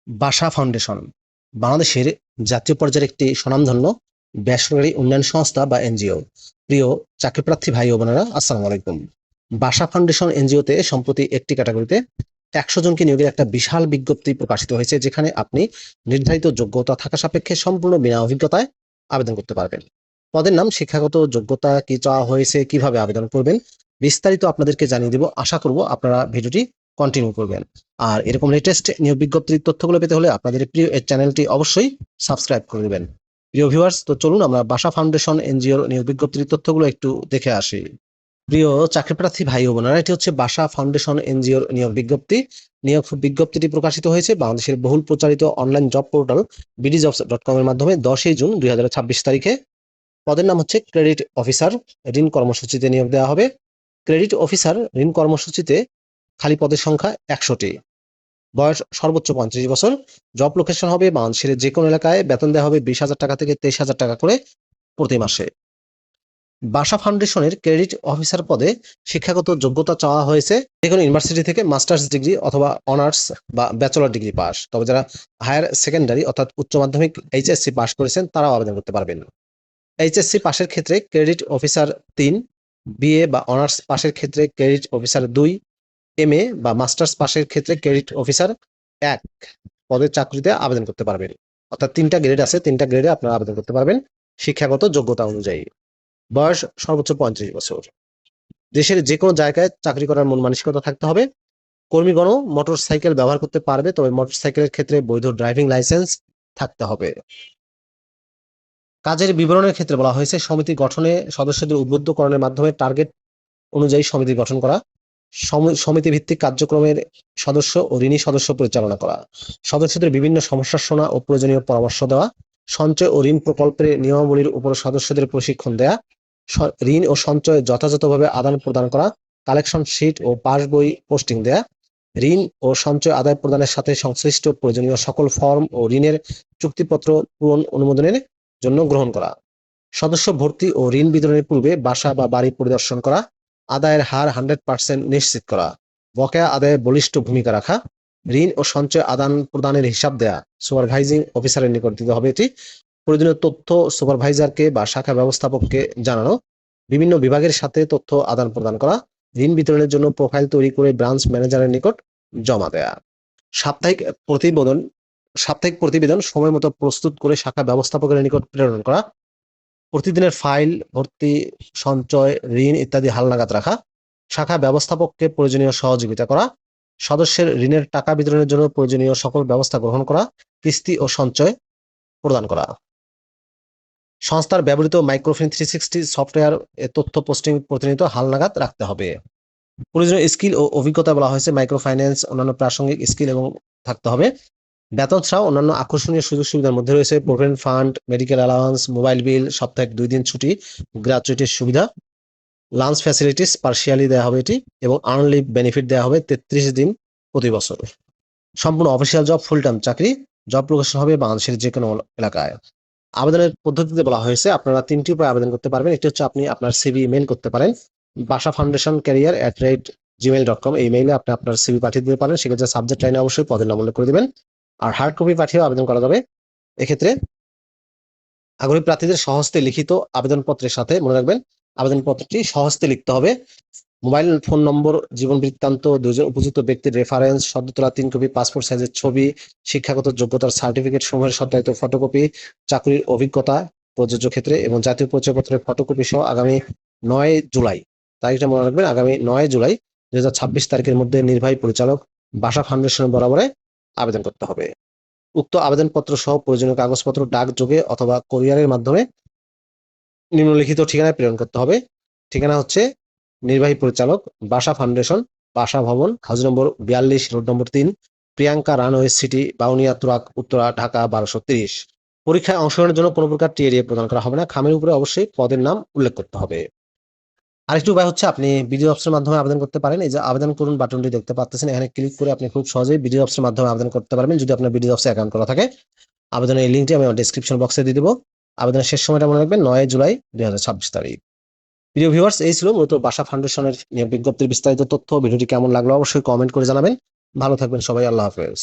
বাসা ফাউন্ডেশন বাংলাদেশের জাতীয় পর্যায়ের একটি স্বনামধন্য বেসরকারি উন্নয়ন সংস্থা বা এনজিও। প্রিয় চাকরিপ্রার্থী ভাই ও বোনেরা, আসসালামু আলাইকুম। বাসা ফাউন্ডেশন এনজিওতে সম্প্রতি একটি ক্যাটাগরিতে 100 জনকে নিয়োগের একটা বিশাল বিজ্ঞপ্তি প্রকাশিত হয়েছে, যেখানে আপনি নির্ধারিত যোগ্যতা থাকা সাপেক্ষে সম্পূর্ণ বিনা অভিজ্ঞতায় আবেদন করতে পারবেন। পদের নাম, শিক্ষাগত যোগ্যতা কি চাওয়া হয়েছে, কিভাবে আবেদন করবেন, বিস্তারিত আপনাদেরকে জানিয়ে দিব। আশা করব আপনারা ভিডিওটি কন্টিনিউ করবেন। আর এরকম লেটেস্ট নিয়োগ বিজ্ঞপ্তির তথ্যগুলো পেতে হলে আপনাদের প্রিয় এই চ্যানেলটি অবশ্যই সাবস্ক্রাইব করে দিবেন। প্রিয় ভিউয়ার্স, তো চলুন আমরা বাসা ফাউন্ডেশন এনজিওর নিয়োগ বিজ্ঞপ্তির তথ্যগুলো একটু দেখে আসি। প্রিয় চাকরিপ্রার্থী ভাই ও বোনেরা, এটি হচ্ছে বাসা ফাউন্ডেশন এনজিওর নিয়োগ বিজ্ঞপ্তি। নিয়োগ বিজ্ঞপ্তিটি প্রকাশিত হয়েছে বাংলাদেশের বহুল প্রচারিত অনলাইন জব পোর্টাল bdjobs.com এর মাধ্যমে 10 জুন 2026 তারিখে। পদের নাম হচ্ছে ক্রেডিট অফিসার। ঋণ কর্মসূচিতে নিয়োগ দেওয়া হবে। ক্রেডিট অফিসার ঋণ কর্মসূচিতে খালি পদের সংখ্যা 100টি। বয়স সর্বোচ্চ 35 বছর। জব লোকেশন হবে বাংলাদেশের যে কোনো এলাকায়। বেতন দেওয়া হবে 20,000 টাকা থেকে 23,000 টাকা করে প্রতি মাসে। বাসা ফাউন্ডেশনের ক্রেডিট অফিসার পদে শিক্ষাগত যোগ্যতা চাওয়া হয়েছে যে কোনো ইউনিভার্সিটি থেকে মাস্টার্স ডিগ্রি অথবা অনার্স বা ব্যাচেলর ডিগ্রি পাস। তবে যারা হায়ার সেকেন্ডারি অর্থাৎ উচ্চ মাধ্যমিক এইচএসসি পাস করেছেন তারাও আবেদন করতে পারবেন। এইচএসসি পাশের ক্ষেত্রে ক্রেডিট অফিসার 3, বিএ বা অনার্স পাশের ক্ষেত্রে ক্রেডিট অফিসার 2, এমএ বা মাস্টার্স পাশের ক্ষেত্রে ক্রেডিট অফিসার 1 পদের চাকরিতে আবেদন করতে পারবেন। অর্থাৎ 3টা গ্রেড আছে, 3টা গ্রেডে আপনারা আবেদন করতে পারবেন শিক্ষাগত যোগ্যতা অনুযায়ী। বয়স সর্বোচ্চ 35 বছর। দেশের যে কোনো জায়গায় চাকরি করার মন মানসিকতা থাকতে হবে। কর্মীগণও মোটর সাইকেল ব্যবহার করতে পারবে, তবে মোটর সাইকেলের ক্ষেত্রে বৈধ ড্রাইভিং লাইসেন্স থাকতে হবে। কাজের বিবরণের ক্ষেত্রে বলা হয়েছে সমিতি গঠনে সদস্যদের উদ্বুদ্ধকরণের মাধ্যমে টার্গেট অনুযায়ী সমিতি গঠন করা, সমিতি ভিত্তিক কার্যক্রমের সদস্য ও ঋণী সদস্য পরিচালনা করা, সদস্যদের বিভিন্ন সমস্যা শোনা ও প্রয়োজনীয় পরামর্শ দেওয়া, সঞ্চয় ও ঋণ প্রকল্পের নিয়মাবলীর উপর সদস্যদের প্রশিক্ষণ দেয়া, ঋণ ও সঞ্চয় যথাযথভাবে আদান প্রদান করা, কালেকশন শিট ও পাস বই পোস্টিং দেয়া, ঋণ ও সঞ্চয় আদায় প্রদানের সাথে সংশ্লিষ্ট প্রয়োজনীয় সকল ফর্ম ও ঋণের চুক্তিপত্র পূরণ অনুমোদনের জন্য গ্রহণ করা, সদস্য ভর্তি ও ঋণ বিতরণের পূর্বে বাসা বা বাড়ি পরিদর্শন করা, আদায়ের হার 100% নিশ্চিত করা, বকেয়া আদায়ে বলিষ্ঠ ভূমিকা রাখা, ঋণ ও সঞ্চয় আদান প্রদানের হিসাব দেয়া সুপারভাইজিং অফিসারের নিকট দিতে হবে। এটি প্রয়োজনীয় তথ্য সুপারভাইজারকে বা শাখা ব্যবস্থাপককে জানানো, বিভিন্ন বিভাগের সাথে তথ্য আদান প্রদান করা, ঋণ বিতরণের জন্য প্রোফাইল তৈরি করে ব্রাঞ্চ ম্যানেজারের নিকট জমা দেয়া, সাপ্তাহিক প্রতিবেদন সময় মতো প্রস্তুত করে শাখা ব্যবস্থাপকের নিকট প্রেরণ করা, প্রতিদিনের ফাইল ভর্তি, সঞ্চয়, ঋণ ইত্যাদি হালনাগাদ রাখা, শাখা ব্যবস্থাপককে প্রয়োজনীয় সহযোগিতা করা, সদস্যের ঋণের টাকা বিতরণের জন্য প্রয়োজনীয় সকল ব্যবস্থা গ্রহণ করা, কিস্তি ও সঞ্চয় প্রদান করা, সংস্থার ব্যবহৃত মাইক্রোফিন 360 সফটওয়্যার তথ্য পোস্টিং প্রতিনিয়ত হালনাগাদ রাখতে হবে। প্রয়োজনীয় স্কিল ও অভিজ্ঞতা বলা হয়েছে মাইক্রো ফাইন্যান্স, অন্যান্য প্রাসঙ্গিক স্কিল এবং থাকতে হবে। বেতন ছাড়াও অন্যান্য আকর্ষণীয় সুযোগ সুবিধার মধ্যে রয়েছে provident fund, medical allowance, mobile bill, সপ্তাহে 2 দিন ছুটি, গ্র্যাচুইটির সুবিধা, লাঞ্চ ফ্যাসিলিটিস পার্সিয়ালি দেওয়া হবে এটি, এবং আর্ন লিভ বেনিফিট দেওয়া হবে 33 দিন প্রতি বছর। সম্পূর্ণ অফিসিয়াল জব, ফুল টাইম চাকরি। জব লোকেশন হবে বাংলাদেশের যে কোনো এলাকায়। আবেদনের পদ্ধতিতে বলা হয়েছে আপনারা 3টি উপায়ে আবেদন করতে পারবেন। এটি হচ্ছে আপনি আপনার সিভি মেইল করতে পারেন বাসা ফাউন্ডেশন ক্যারিয়ার @gmail.com। এই মেইলে আপনি আপনার সিভি পাঠিয়ে দিতে পারেন। সেক্ষেত্রে সাবজেক্ট লাইনে অবশ্যই পদের নাম উল্লেখ করে দিবেন। আর হার্ড কপি পাঠিয়েও আবেদন করা যাবে। এক্ষেত্রে আগ্রহী প্রার্থীদের স্বহস্তে লিখিত আবেদনপত্রের সাথে, মনে রাখবেন আবেদনপত্রটি স্বহস্তে লিখতে হবে। মোবাইল ফোন নম্বর, জীবন বৃত্তান্ত, 2জন উপযুক্ত ব্যক্তির রেফারেন্স, সদ্য তোলা 3 কপি পাসপোর্ট সাইজের ছবি, শিক্ষাগত যোগ্যতার সার্টিফিকেট সমূহের সত্যায়িত ফটোকপি, চাকরির অভিজ্ঞতা প্রযোজ্য ক্ষেত্রে এবং জাতীয় পরিচয়পত্রের ফটোকপি সহ আগামী 9 জুলাই, তারিখটা মনে রাখবেন, আগামী 9 জুলাই 2026 তারিখের মধ্যে নির্বাহী পরিচালক বাসা ফাউন্ডেশনের বরাবরে আবেদন করতে হবে। উক্ত আবেদনপত্র সহ প্রয়োজনীয় কাগজপত্র ডাকযোগে অথবা কোরিয়ারের মাধ্যমে নিম্নলিখিত ঠিকানায় প্রেরণ করতে হবে। ঠিকানা হচ্ছে নির্বাহী পরিচালক বাসা ফাউন্ডেশন, বাসা ভবন, হাউস নম্বর 42, road number 3, Priyanka runway city, Bauniya Turag, Uttara, Dhaka 1230। পরীক্ষায় অংশগ্রহণের জন্য কোনো প্রকার টিএডিএ প্রদান করা হবে না। খামের উপরে অবশ্যই পদের নাম উল্লেখ করতে হবে। আরেকটি উপায় হচ্ছে আপনি বিডিও অফিসের মাধ্যমে আবেদন করতে পারেন। এই যে আবেদন করুন বাটনটি দেখতে পাচ্ছেন, এখানে ক্লিক করে আপনি খুব সহজেই বিডিও অফিসের মাধ্যমে আবেদন করতে পারবেন যদি আপনার বিডিও অফিসে অ্যাকাউন্ট করা থাকে। আবেদনের এই লিঙ্কটি আমি আমার ডেসক্রিপশন বক্সে দিয়ে দেবো। আবেদনের শেষ সময়টা মনে রাখবেন 9 জুলাই 2026 তারিখ। প্রিয় ভিউয়ার্স, এই ছিল মূলত বাসা ফাউন্ডেশনের নিয়োগ বিজ্ঞপ্তির বিস্তারিত তথ্য। ভিডিওটি কেমন লাগলো অবশ্যই কমেন্ট করে জানাবেন। ভালো থাকবেন সবাই, আল্লাহ হাফেজ।